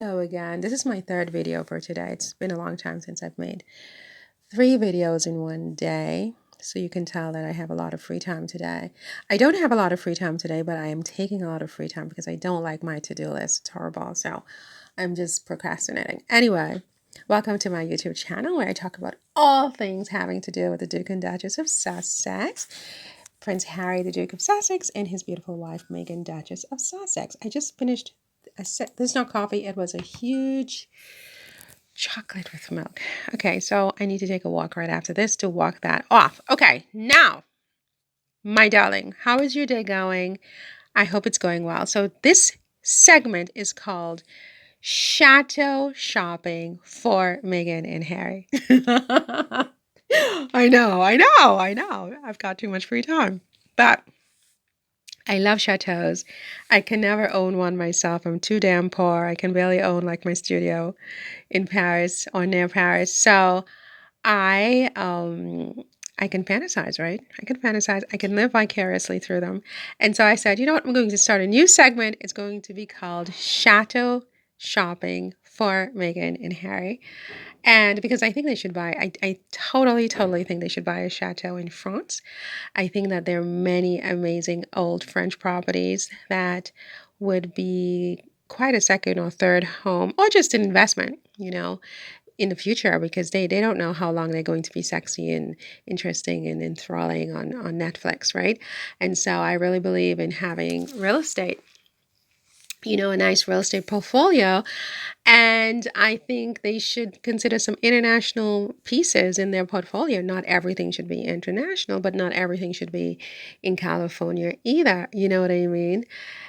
Hello again. This is my third video for today. It's been a long time since I've made 3 videos in one day. So you can tell that I have a lot of free time today. I don't have a lot of free time today, but I am taking a lot of free time because I don't like my to-do list. It's horrible. So I'm just procrastinating. Anyway, welcome to my YouTube channel where I talk about all things having to do with the Duke and Duchess of Sussex. Prince Harry, the Duke of Sussex, and his beautiful wife, Meghan, Duchess of Sussex. I just finished this is not coffee. It was a huge chocolate with milk. Okay, so I need to take a walk right after this to walk that off. Okay, now, my darling, how is your day going? I hope it's going well. So this segment is called Chateau Shopping for Meghan and Harry. I know. I've got too much free time. But I love chateaus. I can never own one myself. I'm too damn poor. I can barely own like my studio in Paris or near Paris. So I I can fantasize, right? I can fantasize. I can live vicariously through them. And so I said, you know what? I'm going to start a new segment. It's going to be called Chateau Shopping for Meghan and Harry. And because I think they should buy, I totally think they should buy a chateau in France. I think that there are many amazing old French properties that would be quite a second or third home or just an investment, in the future because they don't know how long they're going to be sexy and interesting and enthralling on Netflix, right? And so I really believe in having real estate, a nice real estate portfolio. And I think they should consider some international pieces in their portfolio. Not everything should be international, but not everything should be in California either. You know what I mean?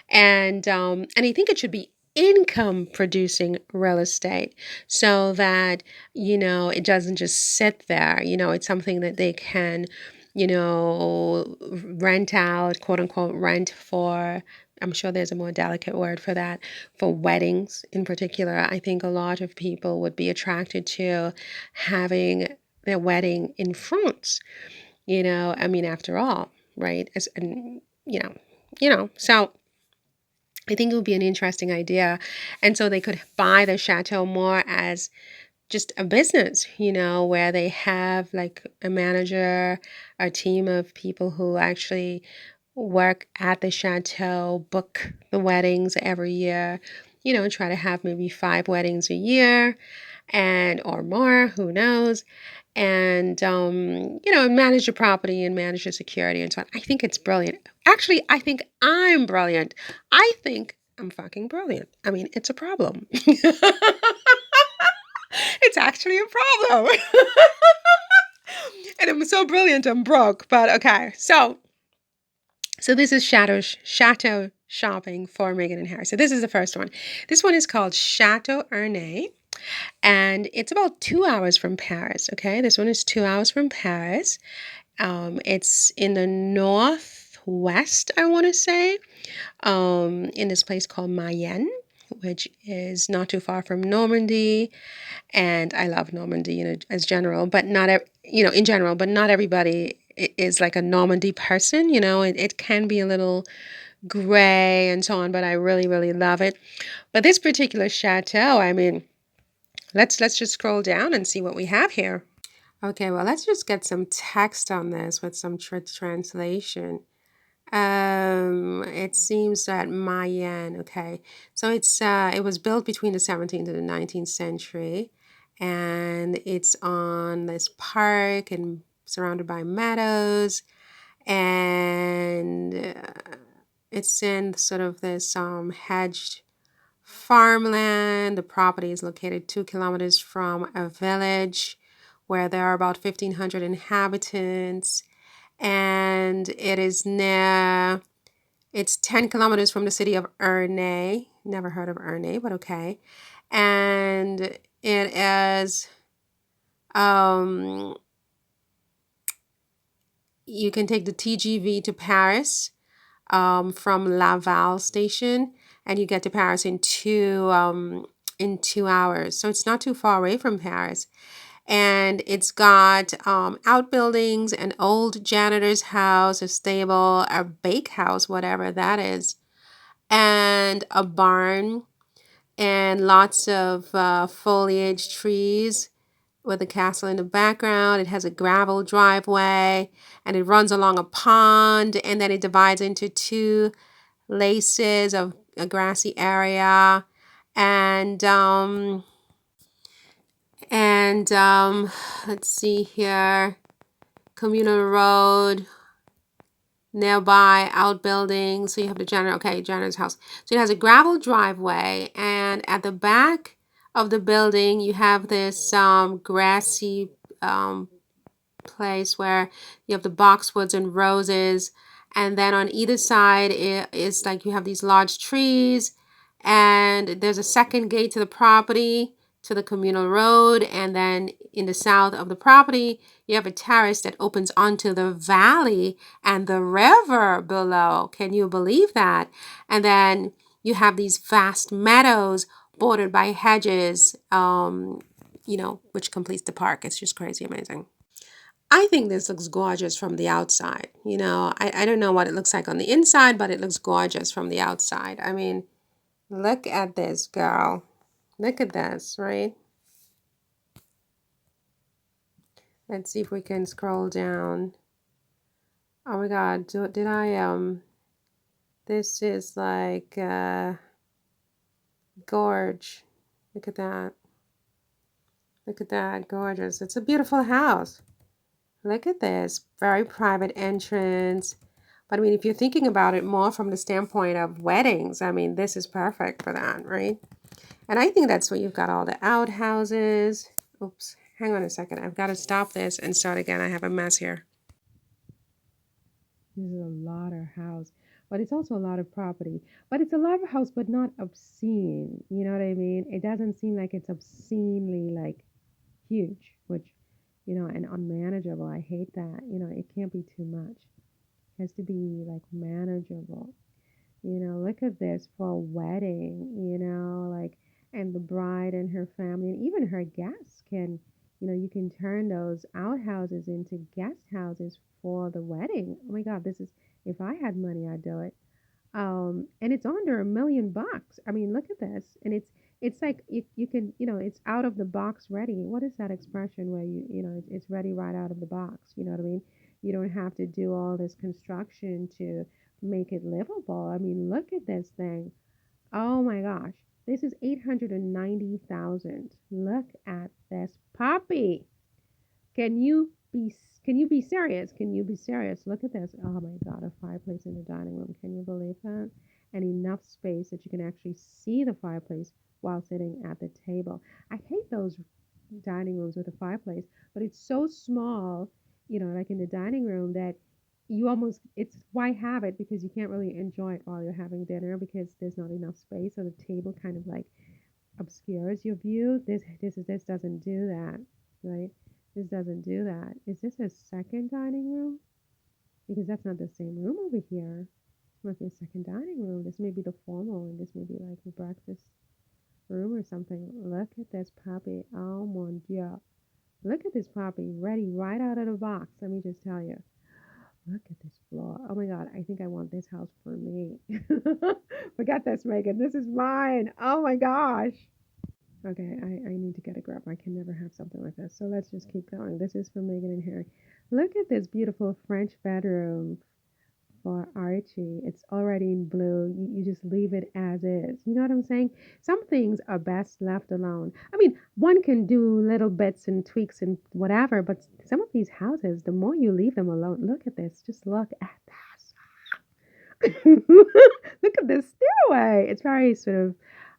And I think it should be income producing real estate so that it doesn't just sit there. It's something that they can rent out, quote unquote, rent for. I'm sure there's a more delicate word for that, for weddings in particular. I think a lot of people would be attracted to having their wedding in France. I mean, after all, right? So I think it would be an interesting idea. And so they could buy the chateau more as just a business, where they have like a manager, a team of people who actually work at the chateau, book the weddings every year, try to have maybe 5 weddings a year and or more, who knows, and manage the property and manage the security and so on. I think it's brilliant. Actually, I think I'm brilliant. I think I'm fucking brilliant. I mean, it's a problem. It's actually a problem. And I'm so brilliant, I'm broke. But okay, so this is Chateau shopping for Meghan and Harry. So this is the first one. This one is called Chateau Ernay, and it's about 2 hours from Paris. Okay, this one is 2 hours from Paris. It's in the northwest, I want to say, in this place called Mayenne, which is not too far from Normandy. And I love Normandy, as general, but in general, but not everybody is like a Normandy person. It can be a little gray and so on, but I really, really love it. But this particular chateau, I mean, let's just scroll down and see what we have here. Okay, well, let's just get some text on this with some translation. It seems that Mayan, okay. So it was built between the 17th and the 19th century, and it's on this park and surrounded by meadows, and it's in sort of this hedged farmland. The property is located 2 kilometers from a village where there are about 1,500 inhabitants, and it's 10 kilometers from the city of Ernay. Never heard of Ernay, but okay. And it is, you can take the TGV to Paris from Laval station, and you get to Paris in 2 hours. So it's not too far away from Paris. And it's got outbuildings, an old janitor's house, a stable, a bakehouse, whatever that is, and a barn. and lots of foliage trees with a castle in the background. It has a gravel driveway and it runs along a pond, and then it divides into two laces of a grassy area. And let's see here, communal road, nearby outbuildings. So you have the janitor's house. So it has a gravel driveway, and at the back of the building, you have this grassy place where you have the boxwoods and roses, and then on either side is like you have these large trees, and there's a second gate to the property, to the communal road, and then in the south of the property you have a terrace that opens onto the valley and the river below. Can you believe that? And then you have these vast meadows bordered by hedges, which completes the park. It's just crazy amazing. I think this looks gorgeous from the outside. I don't know what it looks like on the inside, but it looks gorgeous from the outside. I mean, look at this, girl. Look at this, right? Let's see if we can scroll down. Oh my God, did I, this is like, gorge. Look at that. Look at that, gorgeous. It's a beautiful house. Look at this, very private entrance. But I mean, if you're thinking about it more from the standpoint of weddings, I mean, this is perfect for that, right? And I think that's where you've got all the outhouses. Oops, hang on a second. I've got to stop this and start again. I have a mess here. This is a lot of house, but it's also a lot of property. But it's a lot of house, but not obscene. You know what I mean? It doesn't seem like it's obscenely like huge, which, and unmanageable. I hate that. It can't be too much. It has to be like manageable. Look at this for a wedding, like, and the bride and her family, and even her guests can, you can turn those outhouses into guest houses for the wedding. Oh my God, if I had money, I'd do it. And it's under $1 million. I mean, look at this. And it's like you can, it's out of the box ready. What is that expression where it's ready right out of the box? You know what I mean? You don't have to do all this construction to make it livable. I mean, look at this thing. Oh my gosh. This is 890,000. Look at this puppy. Can you be can you be serious? Can you be serious? Look at this. Oh my God, a fireplace in the dining room. Can you believe that? And enough space that you can actually see the fireplace while sitting at the table. I hate those dining rooms with a fireplace, but it's so small, like in the dining room, that it's why have it, because you can't really enjoy it while you're having dinner because there's not enough space, so the table kind of like obscures your view. This doesn't do that, right? This doesn't do that. Is this a second dining room? Because that's not the same room over here. This might be a second dining room. This may be the formal, and this may be like the breakfast room or something. Look at this puppy. Oh mon Dieu. Look at this puppy, ready right out of the box. Let me just tell you. Look at this floor. Oh my God, I think I want this house for me. Forget this, Megan. This is mine. Oh my gosh. Okay, I need to get a grab. I can never have something like this. So let's just keep going. This is for Megan and Harry. Look at this beautiful French bedroom for Archie. It's already in blue. You just leave it as is. You know what I'm saying? Some things are best left alone. I mean, one can do little bits and tweaks and whatever, but some of these houses, the more you leave them alone, look at this. Just look at this. Look at this stairway. It's very sort of,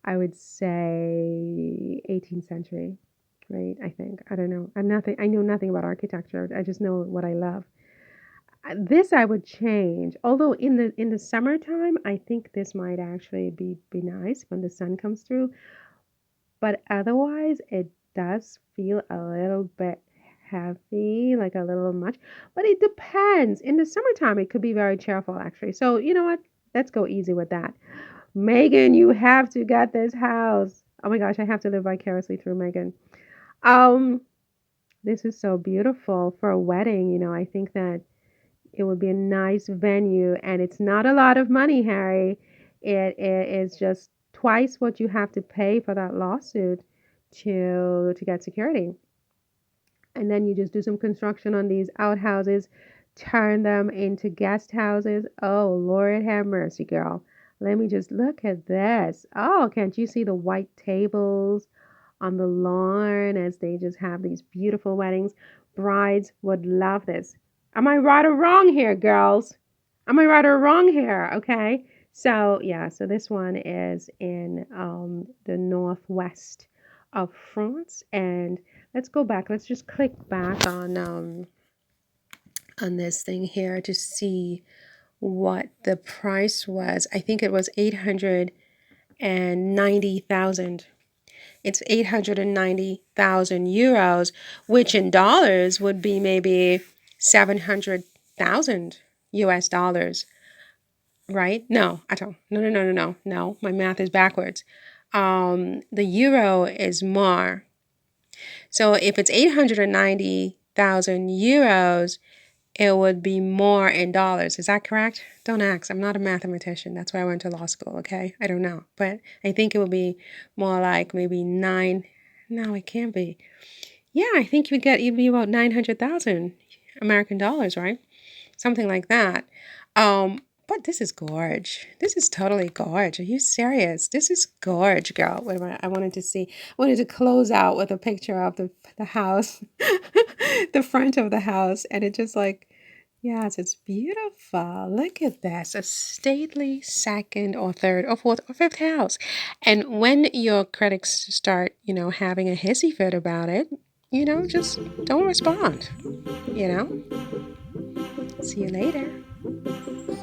I would say, 18th century, right? I think. I don't know. I know nothing about architecture. I just know what I love. This I would change. Although in the summertime, I think this might actually be nice when the sun comes through. But otherwise, it does feel a little bit heavy, like a little much. But it depends. In the summertime, it could be very cheerful, actually. So you know what? Let's go easy with that. Megan, you have to get this house. Oh my gosh, I have to live vicariously through Megan. Um, this is so beautiful for a wedding. I think that it would be a nice venue, and it's not a lot of money, Harry. It is just twice what you have to pay for that lawsuit to get security. And then you just do some construction on these outhouses, turn them into guest houses. Oh, Lord have mercy, girl. Let me just look at this. Oh, can't you see the white tables on the lawn as they just have these beautiful weddings? Brides would love this. Am I right or wrong here, girls? Am I right or wrong here? Okay. So, yeah, so this one is in the northwest of France. And let's go back. Let's just click back on this thing here to see what the price was. I think it was 890,000. It's 890,000 euros, which in dollars would be maybe 700,000 US dollars, right? No, I don't. No. My math is backwards. The euro is more. So if it's 890,000 euros, it would be more in dollars. Is that correct? Don't ask. I'm not a mathematician. That's why I went to law school, okay? I don't know. But I think it would be more like maybe nine. No, it can't be. Yeah, I think you'd be about 900,000 American dollars, right? Something like that. But this is gorge. This is totally gorge. Are you serious? This is gorge, girl. What am I wanted to see. I wanted to close out with a picture of the house, the front of the house, and it just like, yes, it's beautiful. Look at this. A stately second or third or fourth or fifth house. And when your critics start, having a hissy fit about it, just don't respond, you know? See you later.